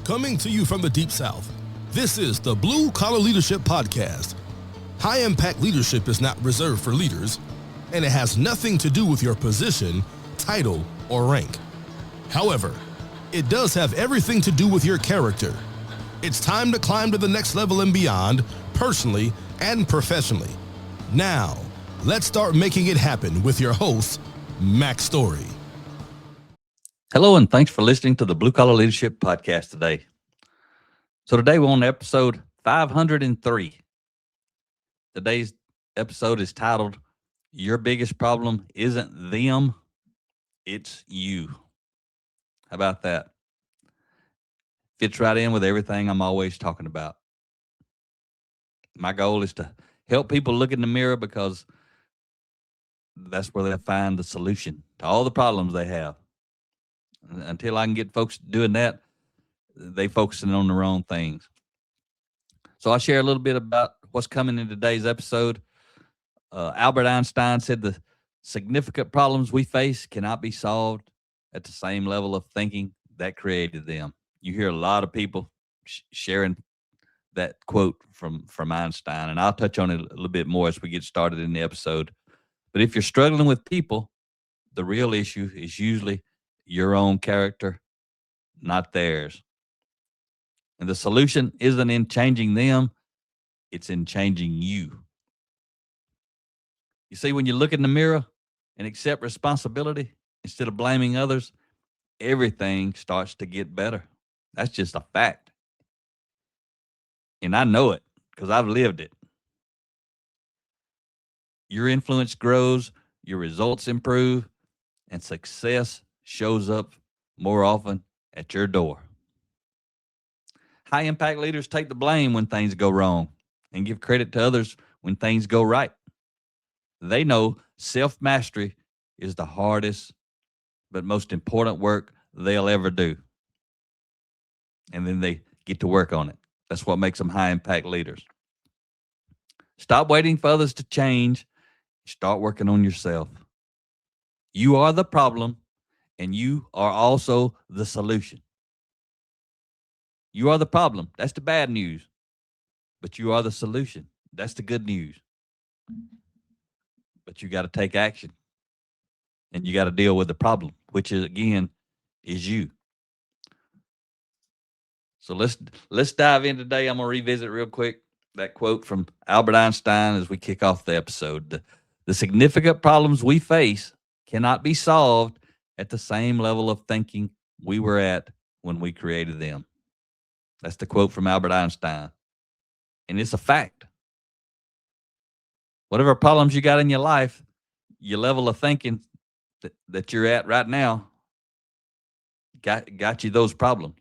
Coming to you from the Deep South, this is the Blue Collar Leadership Podcast. High-impact leadership is not reserved for leaders, and it has nothing to do with your position, title, or rank. However, it does have everything to do with your character. It's time to climb to the next level and beyond, personally and professionally. Now, let's start making it happen with your host, Max Story. Hello, and thanks for listening to the Blue Collar Leadership Podcast today. So today we're on episode 503. Today's episode is titled, Your Biggest Problem Isn't Them, It's You. How about that? Fits right in with everything I'm always talking about. My goal is to help people look in the mirror because that's where they'll find the solution to all the problems they have. Until I can get folks doing that, they focusing on the wrong things. So I'll share a little bit about what's coming in today's episode. Albert Einstein said the significant problems we face cannot be solved at the same level of thinking that created them. You hear a lot of people sharing that quote from Einstein, and I'll touch on it a little bit more as we get started in the episode. But if you're struggling with people, the real issue is usually your own character, not theirs. And the solution isn't in changing them, it's in changing you. You see, when you look in the mirror and accept responsibility instead of blaming others, everything starts to get better. That's just a fact. And I know it because I've lived it. Your influence grows, your results improve, and success shows up more often at your door. High impact leaders take the blame when things go wrong and give credit to others when things go right. They know self-mastery is the hardest but most important work they'll ever do. And then they get to work on it. That's what makes them high impact leaders. Stop waiting for others to change. Start working on yourself. You are the problem, and you are also the solution. You are the problem. That's the bad news. But you are the solution. That's the good news. But you got to take action. And you got to deal with the problem, which is, again, is you. So let's dive in today. I'm going to revisit real quick that quote from Albert Einstein as we kick off the episode. The significant problems we face cannot be solved at the same level of thinking we were at when we created them. That's the quote from Albert Einstein. And it's a fact. Whatever problems you got in your life, your level of thinking that you're at right now got you those problems.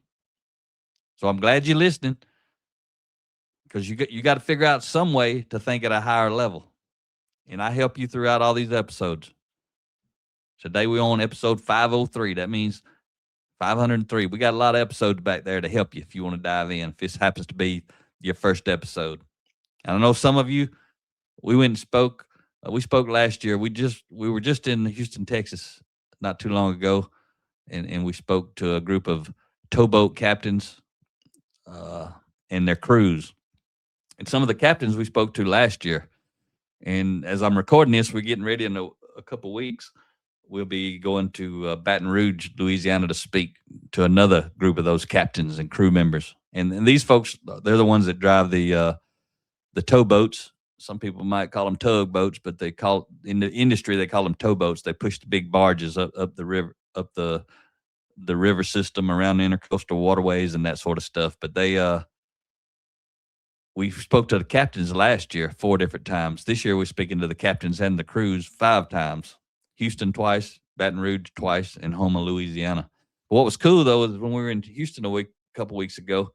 So I'm glad you're listening because you got to figure out some way to think at a higher level. And I help you throughout all these episodes. Today we're on episode 503. That means 503. We got a lot of episodes back there to help you if you want to dive in, if this happens to be your first episode. And I know some of you, we went and spoke. We spoke last year. We were just in Houston, Texas not too long ago, and we spoke to a group of towboat captains and their crews. And some of the captains we spoke to last year. And as I'm recording this, we're getting ready in a couple of weeks. We'll be going to Baton Rouge, Louisiana, to speak to another group of those captains and crew members. And these folks, they're the ones that drive the towboats. Some people might call them tugboats, but in the industry they call them towboats. They push the big barges up the river, up the river system around the intercoastal waterways and that sort of stuff. But we spoke to the captains last year 4 different times. This year we're speaking to the captains and the crews 5 times. Houston twice, Baton Rouge twice, and Houma, Louisiana. But what was cool, though, is when we were in Houston a couple weeks ago,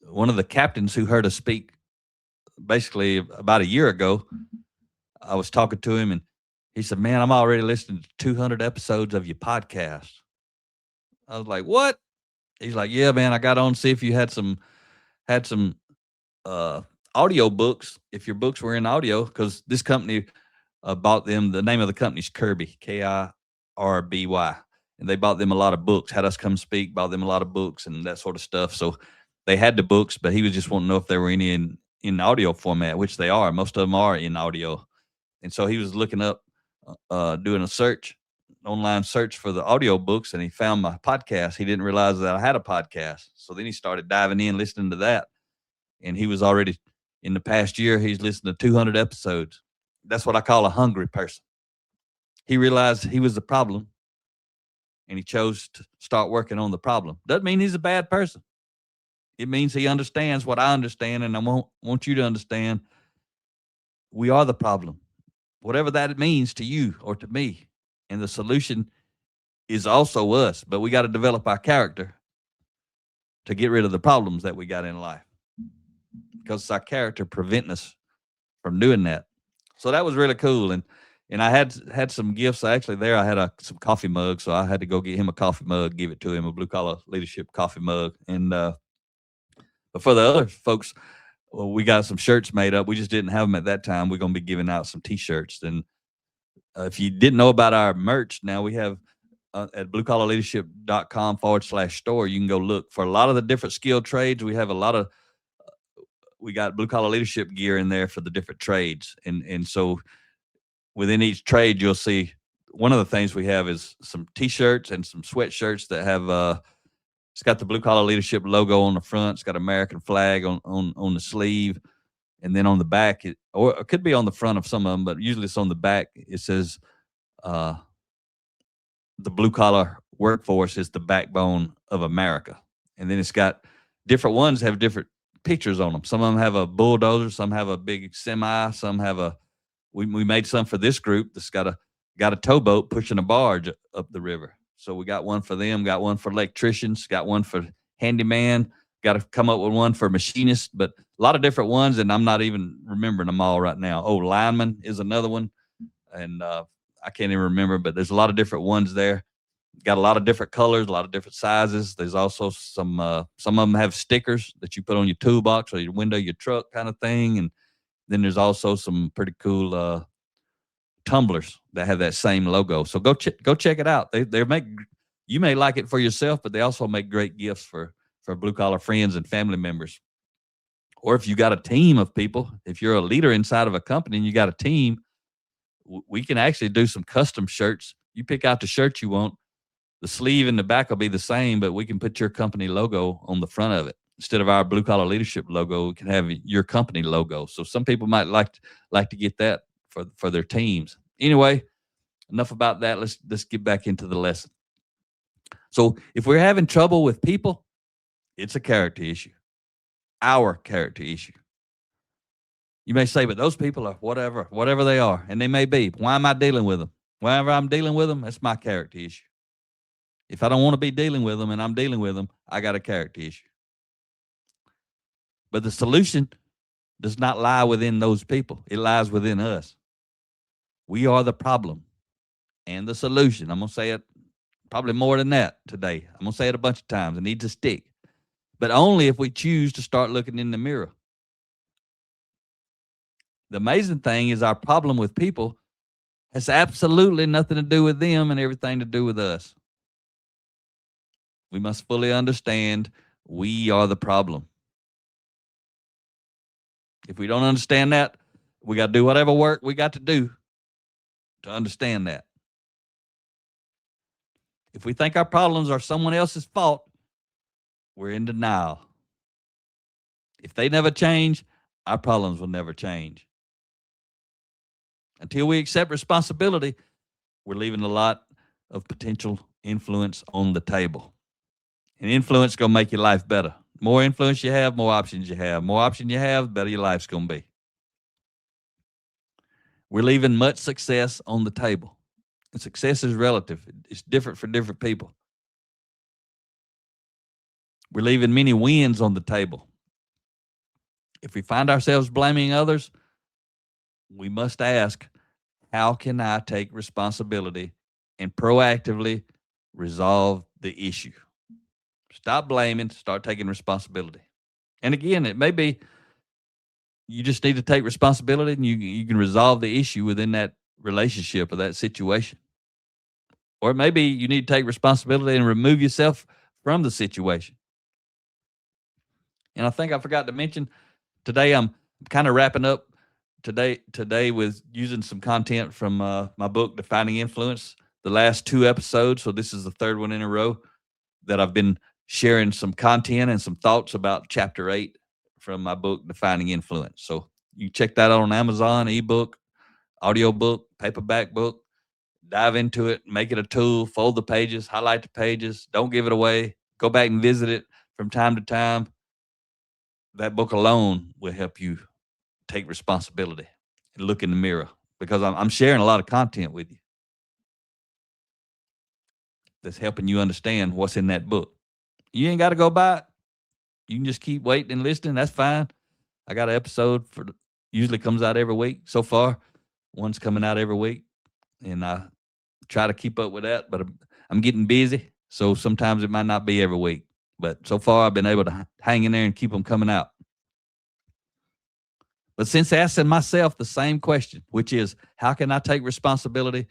one of the captains who heard us speak basically about a year ago, I was talking to him, and he said, "Man, I'm already listening to 200 episodes of your podcast." I was like, "What?" He's like, "Yeah, man, I got on to see if you had some audio books, if your books were in audio, because this company bought them. The name of the company's Kirby, Kirby, and they bought them a lot of books, had us come speak, bought them a lot of books and that sort of stuff. So they had the books, but he was just wanting to know if there were any in audio format, which they are. Most of them are in audio. And so he was looking up, doing a search, online search for the audio books, and he found my podcast. He didn't realize that I had a podcast. So then he started diving in, listening to that. And he was already, in the past year, he's listened to 200 episodes. That's what I call a hungry person. He realized he was the problem, and he chose to start working on the problem. Doesn't mean he's a bad person. It means he understands what I understand, and I want you to understand we are the problem, whatever that means to you or to me. And the solution is also us, but we got to develop our character to get rid of the problems that we got in life, because it's our character preventing us from doing that. So that was really cool. And I had some gifts. Actually, there I had some coffee mugs, so I had to go get him a coffee mug, give it to him, a Blue Collar Leadership coffee mug. And but for the other folks, well, we got some shirts made up. We just didn't have them at that time. We're going to be giving out some T-shirts. And if you didn't know about our merch, now we have at bluecollarleadership.com/store. You can go look for a lot of the different skilled trades. We have a lot of we got Blue Collar Leadership gear in there for the different trades. And so within each trade, you'll see one of the things we have is some T-shirts and some sweatshirts that have it's got the Blue Collar Leadership logo on the front. It's got American flag on the sleeve. And then on the back, or it could be on the front of some of them, but usually it's on the back. It says the blue collar workforce is the backbone of America. And then it's got different ones have different pictures on them. Some of them have a bulldozer, some have a big semi, some have we made some for this group that's got a towboat pushing a barge up the river. So we got one for them, got one for electricians, got one for handyman, got to come up with one for machinists, but a lot of different ones, and I'm not even remembering them all right now. Oh, lineman is another one, and I can't even remember, but there's a lot of different ones there. Got a lot of different colors, a lot of different sizes. There's also some of them have stickers that you put on your toolbox or your window, your truck kind of thing, and then there's also some pretty cool tumblers that have that same logo. So go check it out. They make, you may like it for yourself, but they also make great gifts for blue collar friends and family members. Or if you got a team of people, if you're a leader inside of a company and you got a team, we can actually do some custom shirts. You pick out the shirt you want. The sleeve and the back will be the same, but we can put your company logo on the front of it. Instead of our Blue Collar Leadership logo, we can have your company logo. So some people might like to get that for their teams. Anyway, enough about that. Let's get back into the lesson. So if we're having trouble with people, it's a character issue, our character issue. You may say, but those people are whatever they are, and they may be. Why am I dealing with them? Whenever I'm dealing with them, that's my character issue. If I don't want to be dealing with them and I'm dealing with them, I got a character issue. But the solution does not lie within those people. It lies within us. We are the problem and the solution. I'm going to say it probably more than that today. I'm going to say it a bunch of times. It needs to stick. But only if we choose to start looking in the mirror. The amazing thing is our problem with people has absolutely nothing to do with them and everything to do with us. We must fully understand we are the problem. If we don't understand that, we got to do whatever work we got to do to understand that. If we think our problems are someone else's fault, we're in denial. If they never change, our problems will never change. Until we accept responsibility, we're leaving a lot of potential influence on the table. And influence is going to make your life better. The more influence you have, more options you have. More options you have, the better your life's going to be. We're leaving much success on the table. And success is relative. It's different for different people. We're leaving many wins on the table. If we find ourselves blaming others, we must ask, how can I take responsibility and proactively resolve the issue? Stop blaming, start taking responsibility. And again, it may be you just need to take responsibility and you can resolve the issue within that relationship or that situation. Or maybe you need to take responsibility and remove yourself from the situation. And I think I forgot to mention today I'm kind of wrapping up today with using some content from my book Defining Influence, the last 2 episodes. So this is the third one in a row that I've been sharing some content and some thoughts about chapter 8 from my book Defining Influence. So you check that out on Amazon, ebook, audiobook, paperback book. Dive into it, make it a tool, fold the pages, highlight the pages, don't give it away. Go back and visit it from time to time. That book alone will help you take responsibility and look in the mirror, because I'm sharing a lot of content with you that's helping you understand what's in that book. You ain't got to go buy it. You can just keep waiting and listening. That's fine. I got an episode usually comes out every week. So far, one's coming out every week, and I try to keep up with that, but I'm getting busy. So sometimes it might not be every week, but so far I've been able to hang in there and keep them coming out. But since asking myself the same question, which is, how can I take responsibility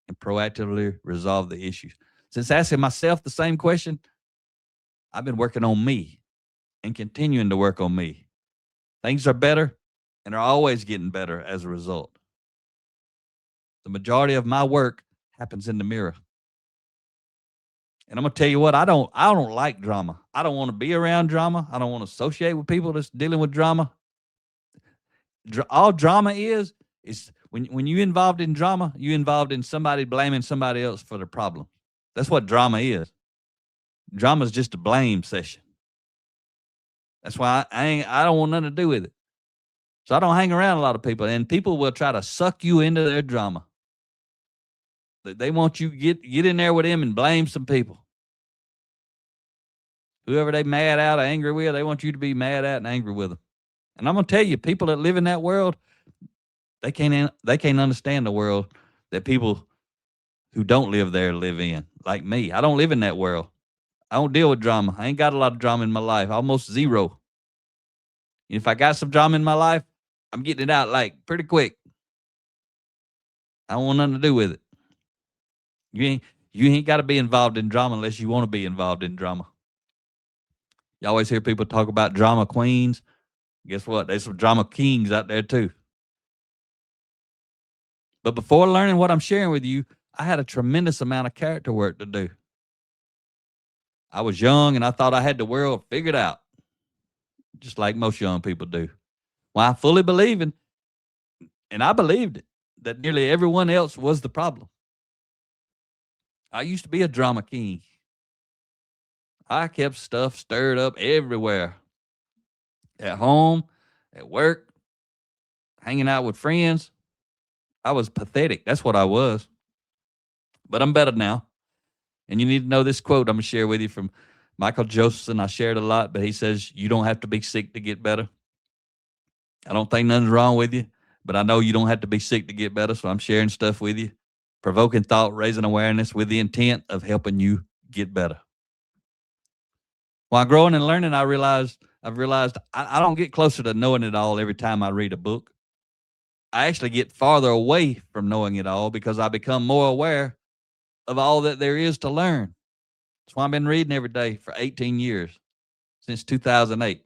and proactively resolve the issues? Since asking myself the same question, I've been working on me and continuing to work on me. Things are better and are always getting better as a result. The majority of my work happens in the mirror. And I'm gonna tell you what, I don't like drama. I don't want to be around drama. I don't want to associate with people that's dealing with drama. All drama is when you involved in drama, you involved in somebody blaming somebody else for the problem. That's what drama is. Drama is just a blame session. That's why I don't want nothing to do with it. So I don't hang around a lot of people, and people will try to suck you into their drama. They want you to get in there with them and blame some people. Whoever they mad at or angry with, they want you to be mad at and angry with them. And I'm gonna tell you, people that live in that world, they can't understand the world that people who don't live there live in. Like me, I don't live in that world. I don't deal with drama. I ain't got a lot of drama in my life, almost zero. And if I got some drama in my life, I'm getting it out like pretty quick. I don't want nothing to do with it. You ain't got to be involved in drama unless you want to be involved in drama. You always hear people talk about drama queens. Guess what? There's some drama kings out there too. But before learning what I'm sharing with you, I had a tremendous amount of character work to do. I was young and I thought I had the world figured out, just like most young people do. Well, I fully believing, and I believed it, that nearly everyone else was the problem. I used to be a drama king. I kept stuff stirred up everywhere. At home, at work, hanging out with friends. I was pathetic. That's what I was. But I'm better now. And you need to know this quote I'm going to share with you from Michael Josephson. I shared a lot, but he says, you don't have to be sick to get better. I don't think nothing's wrong with you, but I know you don't have to be sick to get better, so I'm sharing stuff with you. Provoking thought, raising awareness with the intent of helping you get better. While growing and learning, I've realized I don't get closer to knowing it all every time I read a book. I actually get farther away from knowing it all because I become more aware of all that there is to learn. That's why I've been reading every day for 18 years, since 2008.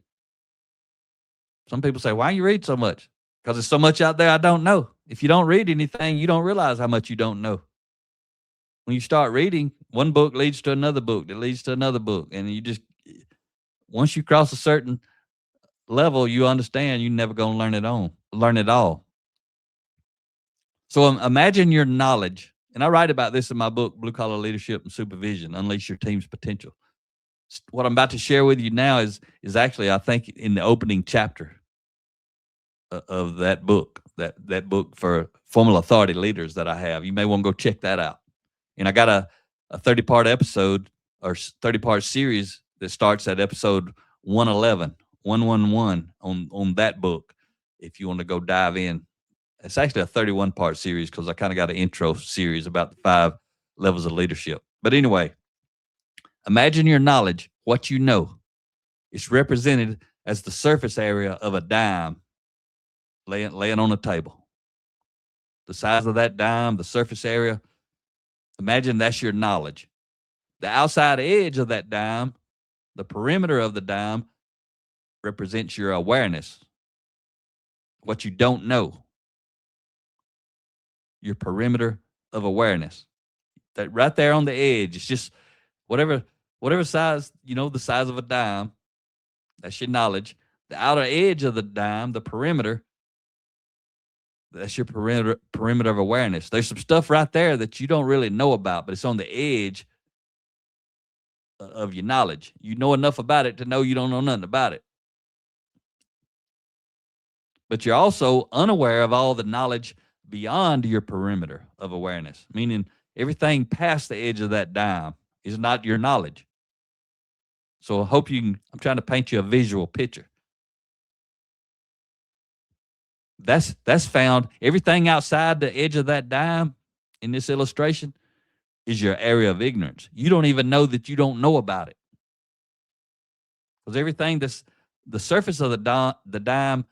Some people say, why you read so much? Because there's so much out there I don't know. If you don't read anything, you don't realize how much you don't know. When you start reading, one book leads to another book that leads to another book. And once you cross a certain level, you understand you're never going to learn it all. So imagine your knowledge. And I write about this in my book, Blue Collar Leadership and Supervision, Unleash Your Team's Potential. What I'm about to share with you now is actually, I think, in the opening chapter of that book, that book for formal authority leaders that I have. You may want to go check that out. And I got a 30-part episode or 30-part series that starts at episode 111 on that book. If you want to go dive in, it's actually a 31-part series because I kind of got an intro series about the 5 levels of leadership. But anyway, imagine your knowledge, what you know. It's represented as the surface area of a dime laying on a table. The size of that dime, the surface area, Imagine that's your knowledge. The outside edge of that dime, the perimeter of the dime, represents your awareness, what you don't know, your perimeter of awareness. That right there on the edge, it's just whatever size, the size of a dime, that's your knowledge. The outer edge of the dime, the perimeter, that's your perimeter of awareness. There's some stuff right there that you don't really know about, but it's on the edge of your knowledge. You know enough about it to know you don't know nothing about it. But you're also unaware of all the knowledge beyond your perimeter of awareness, meaning everything past the edge of that dime is not your knowledge. So I hope I'm trying to paint you a visual picture. That's found, everything outside the edge of that dime in this illustration is your area of ignorance. You don't even know that you don't know about it. Because everything that's the surface of the dime,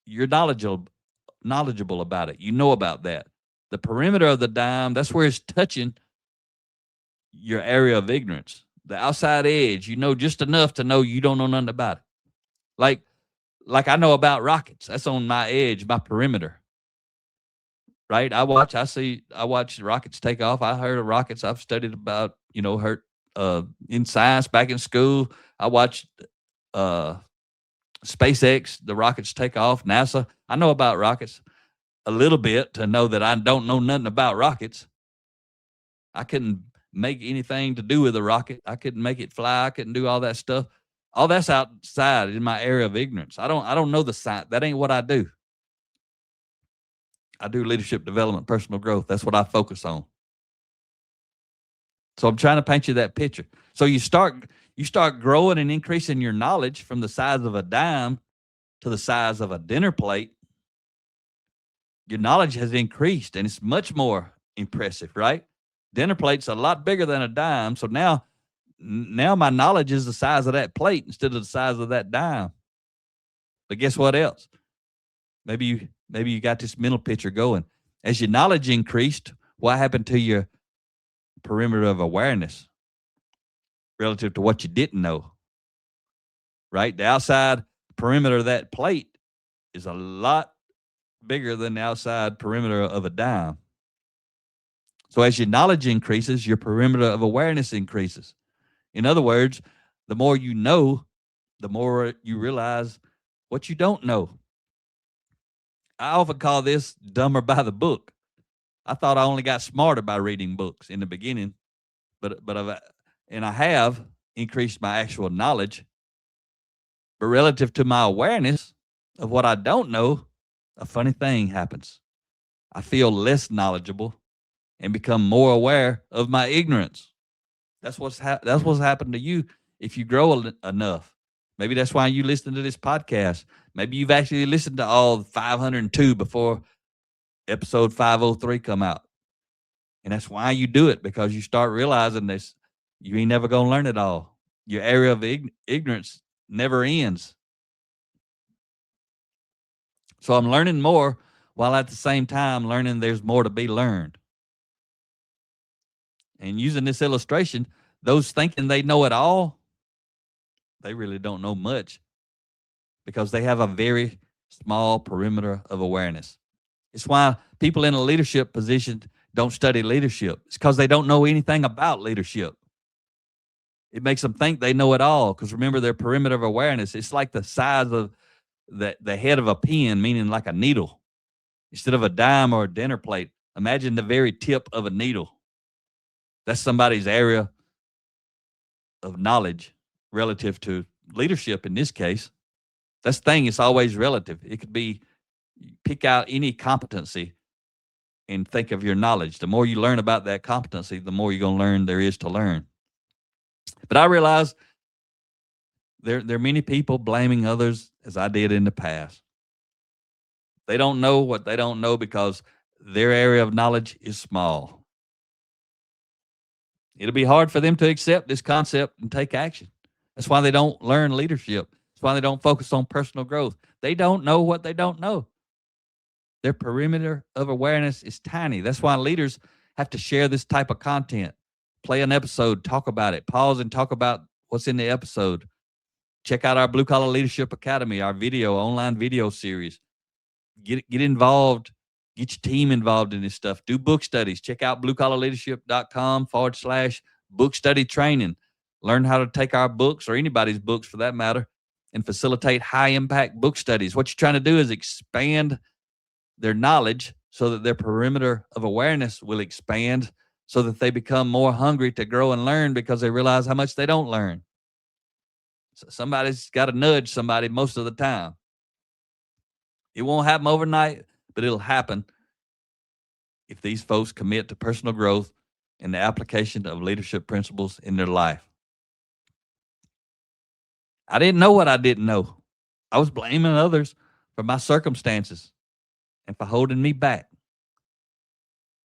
you're knowledgeable about it. You know about that. The perimeter of the dime, that's where it's touching your area of ignorance. The outside edge, you know just enough to know you don't know nothing about it. Like I know about rockets. That's on my edge, my perimeter. Right? I watch rockets take off. I heard of rockets. I've studied about, in science back in school. I watched SpaceX, the rockets take off, NASA. I know about rockets a little bit to know that I don't know nothing about rockets. I couldn't make anything to do with a rocket. I couldn't make it fly. I couldn't do all that stuff. All that's outside in my area of ignorance. I don't know the science. That ain't what I do. I do leadership development, personal growth. That's what I focus on. So I'm trying to paint you that picture. So you start growing and increasing your knowledge from the size of a dime to the size of a dinner plate. Your knowledge has increased, and it's much more impressive, right? Dinner plate's a lot bigger than a dime. So now my knowledge is the size of that plate instead of the size of that dime. But guess what else? Maybe you got this mental picture going. As your knowledge increased, what happened to your perimeter of awareness relative to what you didn't know? Right? The outside perimeter of that plate is a lot bigger than the outside perimeter of a dime. So as your knowledge increases, your perimeter of awareness increases. In other words, the more you know, the more you realize what you don't know. I often call this dumber by the book. I thought I only got smarter by reading books in the beginning, but I have increased my actual knowledge. But relative to my awareness of what I don't know, a funny thing happens. I feel less knowledgeable and become more aware of my ignorance. That's what's happened to you if you grow enough. Maybe that's why you listen to this podcast. Maybe you've actually listened to all 502 before episode 503 come out. And that's why you do it, because you start realizing this. You ain't never going to learn it all. Your area of ignorance never ends. So I'm learning more while at the same time learning there's more to be learned. And using this illustration, those thinking they know it all, they really don't know much because they have a very small perimeter of awareness. It's why people in a leadership position don't study leadership. It's because they don't know anything about leadership. It makes them think they know it all because remember their perimeter of awareness. It's like the size of the head of a pin, meaning like a needle. Instead of a dime or a dinner plate, imagine the very tip of a needle. That's somebody's area of knowledge relative to leadership in this case. That's the thing, it's always relative. It could be, pick out any competency and think of your knowledge. The more you learn about that competency, the more you're going to learn there is to learn. But I realize there are many people blaming others, as I did in the past. They don't know what they don't know because their area of knowledge is small. It'll be hard for them to accept this concept and take action. That's why they don't learn leadership. That's why they don't focus on personal growth. They don't know what they don't know. Their perimeter of awareness is tiny. That's why leaders have to share this type of content. Play an episode, talk about it, pause and talk about what's in the episode. Check out our Blue Collar Leadership Academy, our online video series. Get involved, get your team involved in this stuff. Do book studies. Check out bluecollarleadership.com/book study training. Learn how to take our books, or anybody's books for that matter, and facilitate high impact book studies. What you're trying to do is expand their knowledge so that their perimeter of awareness will expand, so that they become more hungry to grow and learn because they realize how much they don't learn. So somebody's got to nudge somebody most of the time. It won't happen overnight, but it'll happen if these folks commit to personal growth and the application of leadership principles in their life. I didn't know what I didn't know. I was blaming others for my circumstances and for holding me back.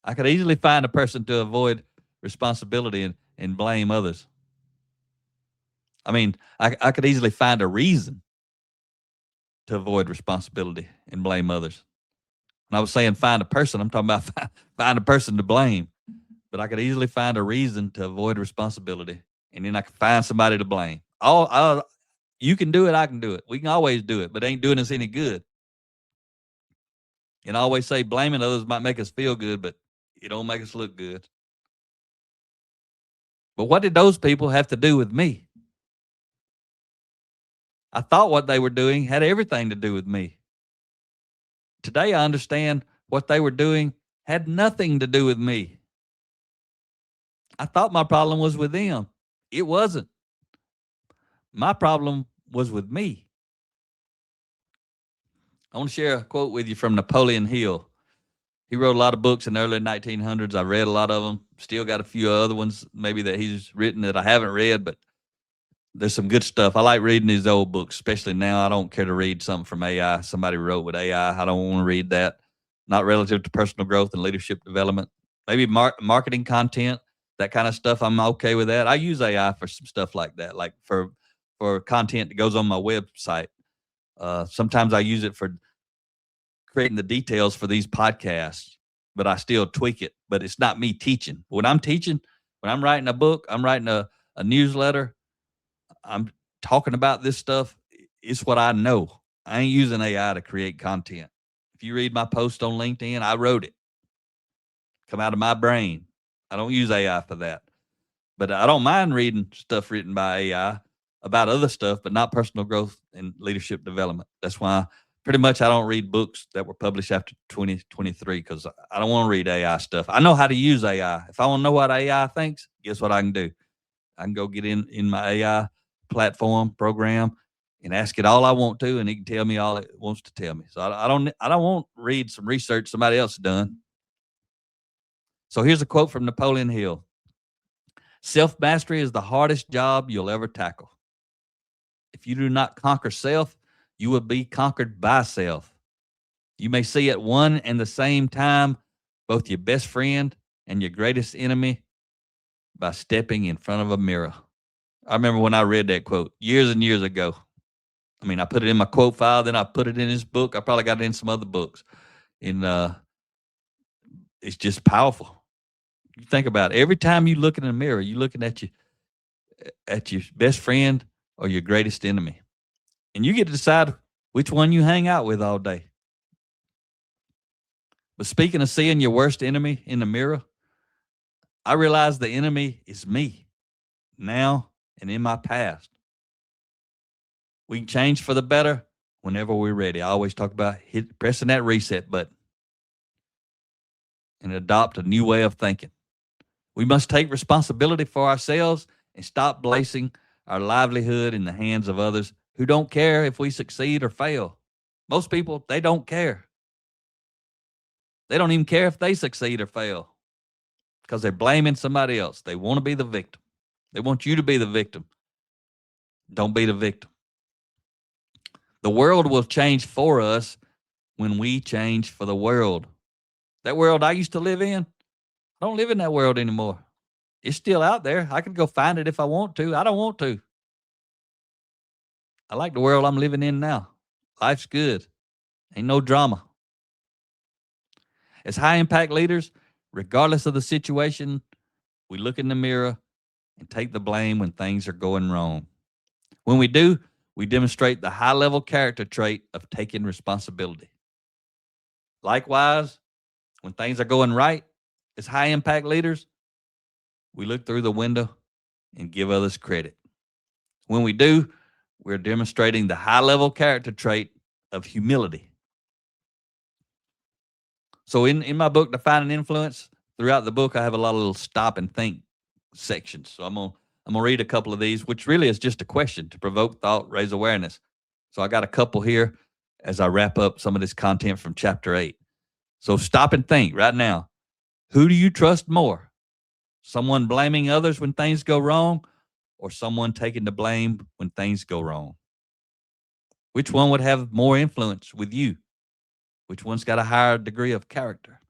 I could easily find a person to avoid responsibility and blame others. I mean, I could easily find a reason to avoid responsibility and blame others. When I was saying find a person, I'm talking about find a person to blame. But I could easily find a reason to avoid responsibility, and then I could find somebody to blame. You can do it, I can do it. We can always do it, but it ain't doing us any good. And I always say blaming others might make us feel good, but it don't make us look good. But what did those people have to do with me? I thought what they were doing had everything to do with me. Today, I understand what they were doing had nothing to do with me. I thought my problem was with them. It wasn't. My problem was with me. I want to share a quote with you from Napoleon Hill. He wrote a lot of books in the early 1900s. I read a lot of them. Still got a few other ones maybe that he's written that I haven't read, but there's some good stuff. I like reading these old books, especially now. I don't care to read something from AI. Somebody wrote with AI. I don't want to read that. Not relative to personal growth and leadership development. Maybe marketing content, that kind of stuff. I'm okay with that. I use AI for some stuff like that, like for content that goes on my website. Sometimes I use it for creating the details for these podcasts, but I still tweak it. But it's not me teaching. When I'm teaching, when I'm writing a book, I'm writing a newsletter, I'm talking about this stuff, it's what I know. I ain't using AI to create content. If you read my post on LinkedIn, I wrote it. Come out of my brain. I don't use AI for that. But I don't mind reading stuff written by AI about other stuff, but not personal growth and leadership development. That's why pretty much I don't read books that were published after 2023 because I don't want to read AI stuff. I know how to use AI. If I want to know what AI thinks, guess what I can do? I can go get in my AI platform program and ask it all I want to, and it can tell me all it wants to tell me. So I don't want to read some research somebody else done. So here's a quote from Napoleon Hill. Self-mastery is the hardest job you'll ever tackle. If you do not conquer self, you will be conquered by self. You may see at one and the same time both your best friend and your greatest enemy by stepping in front of a mirror. I remember when I read that quote years and years ago. I mean, I put it in my quote file, then I put it in this book. I probably got it in some other books. And it's just powerful. You think about it. Every time you look in the mirror, you're looking at your best friend or your greatest enemy. And you get to decide which one you hang out with all day. But speaking of seeing your worst enemy in the mirror, I realize the enemy is me now and in my past. We can change for the better whenever we're ready. I always talk about pressing that reset button and adopt a new way of thinking. We must take responsibility for ourselves and stop placing our livelihood in the hands of others who don't care if we succeed or fail. Most people, they don't care. They don't even care if they succeed or fail because they're blaming somebody else. They want to be the victim. They want you to be the victim. Don't be the victim. The world will change for us when we change for the world. That world I used to live in, I don't live in that world anymore. It's still out there. I could go find it if I want to. I don't want to. I like the world I'm living in now. Life's good. Ain't no drama. As high impact leaders, Regardless of the situation, we look in the mirror and take the blame when things are going wrong. When we do, we demonstrate the high-level character trait of taking responsibility. Likewise, when things are going right, as high-impact leaders, we look through the window and give others credit. When we do, we're demonstrating the high-level character trait of humility. So in my book, Defining Influence, throughout the book, I have a lot of little stop and think sections. So I'm gonna read a couple of these, which really is just a question to provoke thought, raise awareness. So I got a couple here as I wrap up some of this content from chapter 8. So stop and think right now. Who do you trust more? Someone blaming others when things go wrong, or someone taking the blame when things go wrong? Which one would have more influence with you? Which one's got a higher degree of character?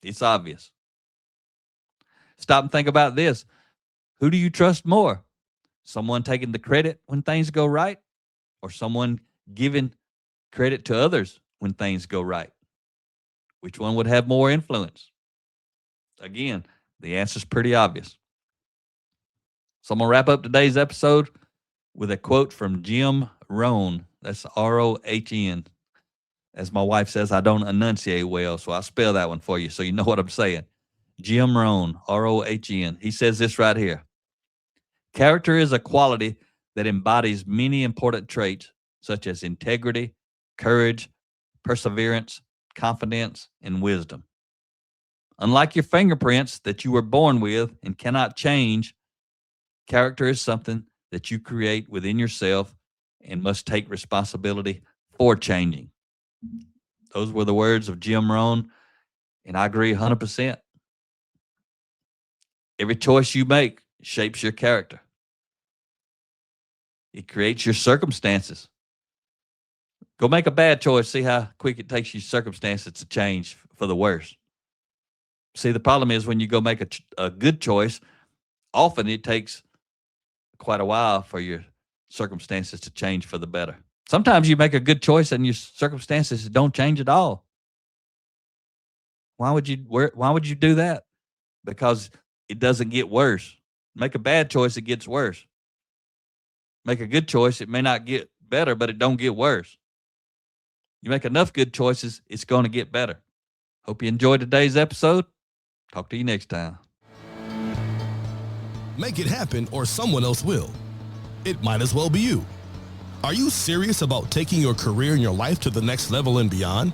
It's obvious. Stop and think about this. Who do you trust more? Someone taking the credit when things go right, or someone giving credit to others when things go right? Which one would have more influence? Again, the answer's pretty obvious. So I'm going to wrap up today's episode with a quote from Jim Rohn. That's R-O-H-N. As my wife says, I don't enunciate well, so I'll spell that one for you so you know what I'm saying. Jim Rohn, R-O-H-N. He says this right here. Character is a quality that embodies many important traits such as integrity, courage, perseverance, confidence, and wisdom. Unlike your fingerprints that you were born with and cannot change, character is something that you create within yourself and must take responsibility for changing. Those were the words of Jim Rohn, and I agree 100%. Every choice you make shapes your character. It creates your circumstances. Go make a bad choice, see how quick it takes your circumstances to change for the worse. See, the problem is when you go make a good choice, often it takes quite a while for your circumstances to change for the better. Sometimes you make a good choice and your circumstances don't change at all. Why would you do that? Because it doesn't get worse. Make a bad choice, it gets worse. Make a good choice, it may not get better, but it don't get worse. You make enough good choices, it's going to get better. Hope you enjoyed today's episode. Talk to you next time. Make it happen or someone else will. It might as well be you. Are you serious about taking your career and your life to the next level and beyond?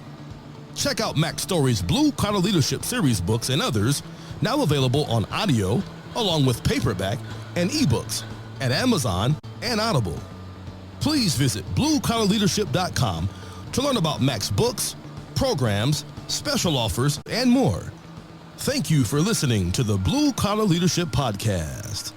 Check out Mac Story's Blue Collar Leadership series books and others, now available on audio, along with paperback and ebooks at Amazon and Audible. Please visit bluecollarleadership.com to learn about Mac's books, programs, special offers, and more. Thank you for listening to the Blue Collar Leadership Podcast.